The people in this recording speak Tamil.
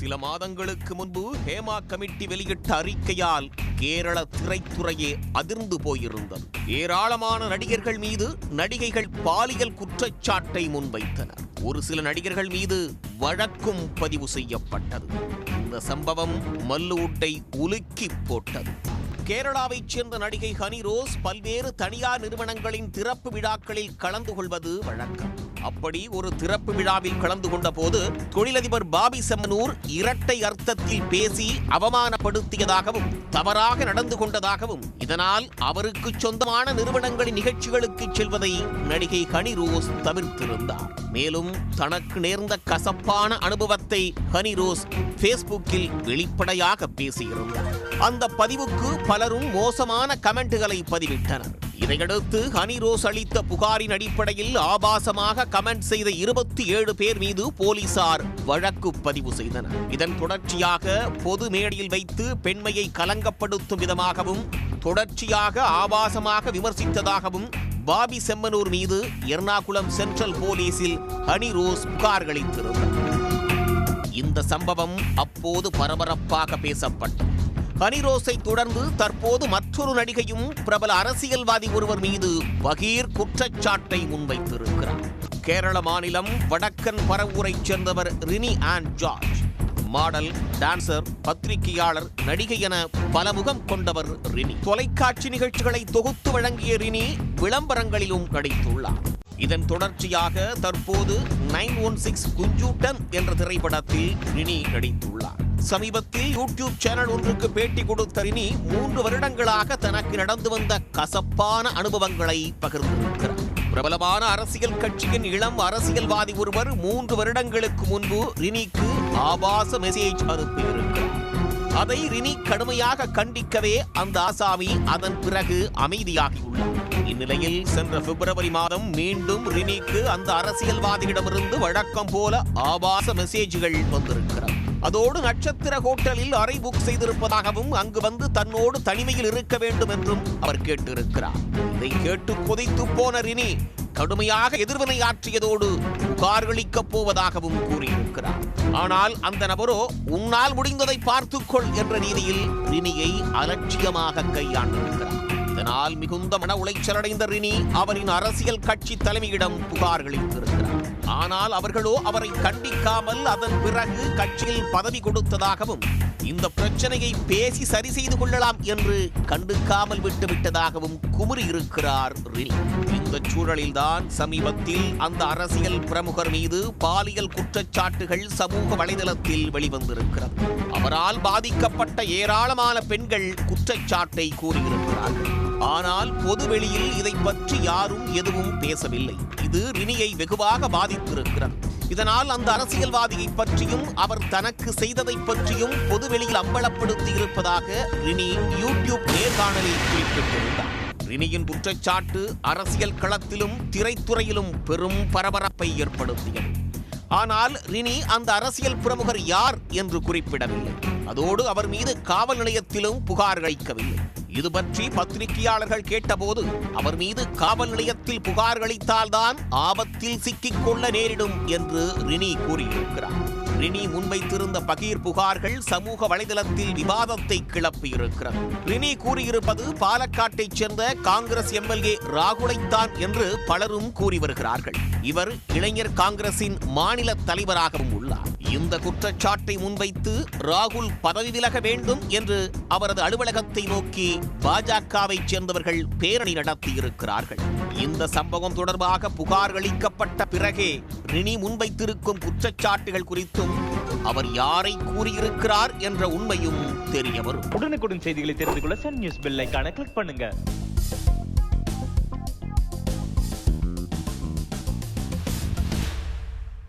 சில மாதங்களுக்கு முன்பு ஹேமா கமிட்டி வெளியிட்ட அறிக்கையால் கேரள திரைத்துறையே அதிர்ந்து போயிருந்தது. ஏராளமான நடிகர்கள் மீது நடிகைகள் பாலியல் குற்றச்சாட்டை முன்வைத்தனர். ஒரு சில நடிகர்கள் மீது வழக்கும் பதிவு செய்யப்பட்டது. இந்த சம்பவம் மல்லூட்டை உலுக்கி போட்டது. கேரளாவைச் சேர்ந்த நடிகை ஹனி ரோஸ் பல்வேறு தனியார் நிறுவனங்களின் திறப்பு விழாக்களில் கலந்து கொள்வது வழக்கம். அப்படி ஒரு திறப்பு விழாவில் கலந்து கொண்ட போது தொழிலதிபர் பாபி செம்மனூர் இரட்டை அர்த்தத்தில் பேசி அவமானப்படுத்தியதாகவும் தவறாக நடந்து கொண்டதாகவும், இதனால் அவருக்கு சொந்தமான நிறுவனங்களின் நிகழ்ச்சிகளுக்கு செல்வதை நடிகை ஹனி ரோஸ் தவிர்த்திருந்தார். மேலும் தனக்கு நேர்ந்த கசப்பான அனுபவத்தை ஹனி ரோஸ் பேஸ்புக்கில் வெளிப்படையாக பேசியிருந்தார். அந்த பதிவுக்கு பலரும் மோசமான கமெண்ட்களை பதிவிட்டனர். இதையடுத்து ஹனி ரோஸ் அளித்த புகாரின் அடிப்படையில் ஆபாசமாக கமெண்ட் செய்த 27 பேர் மீது போலீசார் வழக்கு பதிவு செய்தனர். இதன் தொடர்ச்சியாக பொது மேடையில் வைத்து பெண்மையை கலங்கப்படுத்தும் விதமாகவும் தொடர்ச்சியாக ஆபாசமாக விமர்சித்ததாகவும் பாபி செம்மனூர் மீது எர்ணாகுளம் சென்ட்ரல் போலீசில் ஹனி ரோஸ் புகார் அளித்திருந்தார். இந்த சம்பவம் அப்போது பரபரப்பாக பேசப்பட்டது. ஹனி ரோஸை தொடர்ந்து தற்போது மற்றொரு நடிகையும் பிரபல அரசியல்வாதி ஒருவர் மீது பகீர் குற்றச்சாட்டை முன்வைத்திருக்கிறார். கேரள மாநிலம் வடக்கன் பரவூரைச் சேர்ந்தவர் ரினி ஆன் ஜார்ஜ். மாடல், டான்சர், பத்திரிகையாளர், நடிகை என பல முகம் கொண்டவர் ரினி. தொலைக்காட்சி நிகழ்ச்சிகளை தொகுத்து வழங்கிய ரினி விளம்பரங்களிலும் நடித்துள்ளார். இதன் தொடர்ச்சியாக தற்போது 916 குஞ்சூட்டன் என்ற திரைப்படத்தில் ரினி நடித்துள்ளார். சமீபத்தில் யூடியூப் சேனல் ஒன்றுக்கு பேட்டி கொடுத்த ரினி 3 வருடங்களாக தனக்கு நடந்து வந்த கசப்பான அனுபவங்களை பகிர்ந்திருக்கிறார். பிரபலமான அரசியல் கட்சியின் இளம் அரசியல்வாதி ஒருவர் 3 வருடங்களுக்கு முன்பு ரினிக்கு ஆபாச மெசேஜ் அனுப்பியிருக்கிறார். அதை ரினி கடுமையாக கண்டிக்கவே அந்த ஆசாமி அதன் பிறகு அமைதியாகியுள்ளார். இந்நிலையில் சென்ற பிப்ரவரி மாதம் மீண்டும் ரினிக்கு அந்த அரசியல்வாதியிடமிருந்து வழக்கம் போல ஆபாச மெசேஜ்கள் வந்திருக்கிறது. அதோடு நட்சத்திர ஹோட்டலில் அறை புக் செய்திருப்பதாகவும் அங்கு வந்து தன்னோடு தனிமையில் இருக்க வேண்டும் என்றும் அவர் கேட்டிருக்கிறார். இதை கேட்டு கொதித்து போன ரினி கடுமையாக எதிர்வினையாற்றியதோடு புகார்களிக்கப் போவதாகவும் கூறியிருக்கிறார். ஆனால் அந்த நபரோ உன்னால் முடிந்ததை பார்த்துக்கொள் என்ற ரீதியில் ரினியை அலட்சியமாக கையாண்டிருக்கிறார். இதனால் மிகுந்த மன உளைச்சலடைந்த ரினி அவரின் அரசியல் கட்சி தலைமையிடம் புகார்களித்திருக்கிறார். ஆனால் அவர்களோ அவரை கண்டிக்காமல் அதன் பிறகு கட்சியில் பதவி கொடுத்ததாகவும் இந்த பிரச்சனையை பேசி சரி செய்து கொள்ளலாம் என்று கண்டுக்காமல் விட்டுவிட்டதாகவும் குமுறியிருக்கிறார் ரினி. இந்த சூழலில்தான் சமீபத்தில் அந்த அரசியல் பிரமுகர் மீது பாலியல் குற்றச்சாட்டுகள் சமூக வலைதளத்தில் வெளிவந்திருக்கிறது. அவரால் பாதிக்கப்பட்ட ஏராளமான பெண்கள் குற்றச்சாட்டை கூறியிருக்கிறார்கள். ஆனால் பொதுவெளியில் இதை பற்றி யாரும் எதுவும் பேசவில்லை. இது ரினியை வெகுவாக பாதித்திருக்கிறது. இதனால் அந்த அரசியல்வாதியை பற்றியும் அவர் தனக்கு செய்ததை பற்றியும் பொதுவெளியில் அம்பலப்படுத்தி இருப்பதாக ரினி யூடியூப் நேர்காணலில் குறிப்பிட்டிருந்தார். ரினியின் குற்றச்சாட்டு அரசியல் களத்திலும் திரைத்துறையிலும் பெரும் பரபரப்பை ஏற்படுத்தியது. ஆனால் ரினி அந்த அரசியல் பிரமுகர் யார் என்று குறிப்பிடவில்லை. அதோடு அவர் மீது காவல் நிலையத்திலும் புகார் அளிக்கவில்லை. இது பற்றி பத்திரிகையாளர்கள் கேட்டபோது அவர் மீது காவல் நிலையத்தில் புகார் அளித்தால்தான் ஆபத்தில் சிக்கிக்கொள்ள நேரிடும் என்று ரினி கூறியிருக்கிறார். ரினி முன்வைத்திருந்த பகீர் புகார்கள் சமூக வலைதளத்தில் விவாதத்தை கிளப்பியிருக்கிறது. ரினி கூறியிருப்பது பாலக்காட்டைச் சேர்ந்த காங்கிரஸ் எம்எல்ஏ ராகுலைத்தான் என்று பலரும் கூறி வருகிறார்கள். இவர் இளைஞர் காங்கிரசின் மாநில தலைவராகவும் உள்ளார். இந்த குற்றச்சாட்டை முன்வைத்து ராகுல் பதவி விலக வேண்டும் என்று அவரது அலுவலகத்தை நோக்கி பாஜகவை சேர்ந்தவர்கள் பேரணி நடத்தியிருக்கிறார்கள். இந்த சம்பவம் தொடர்பாக புகார் அளிக்கப்பட்ட பிறகே ரினி முன்வைத்திருக்கும் குற்றச்சாட்டுகள் குறித்தும் அவர் யாரை கூறியிருக்கிறார் என்ற உண்மையும் தெரிய வரும். உடனுக்குடன் செய்திகளை தெரிந்து கொள்ள சன் நியூஸ் பெல் ஐகானை கிளிக் பண்ணுங்க.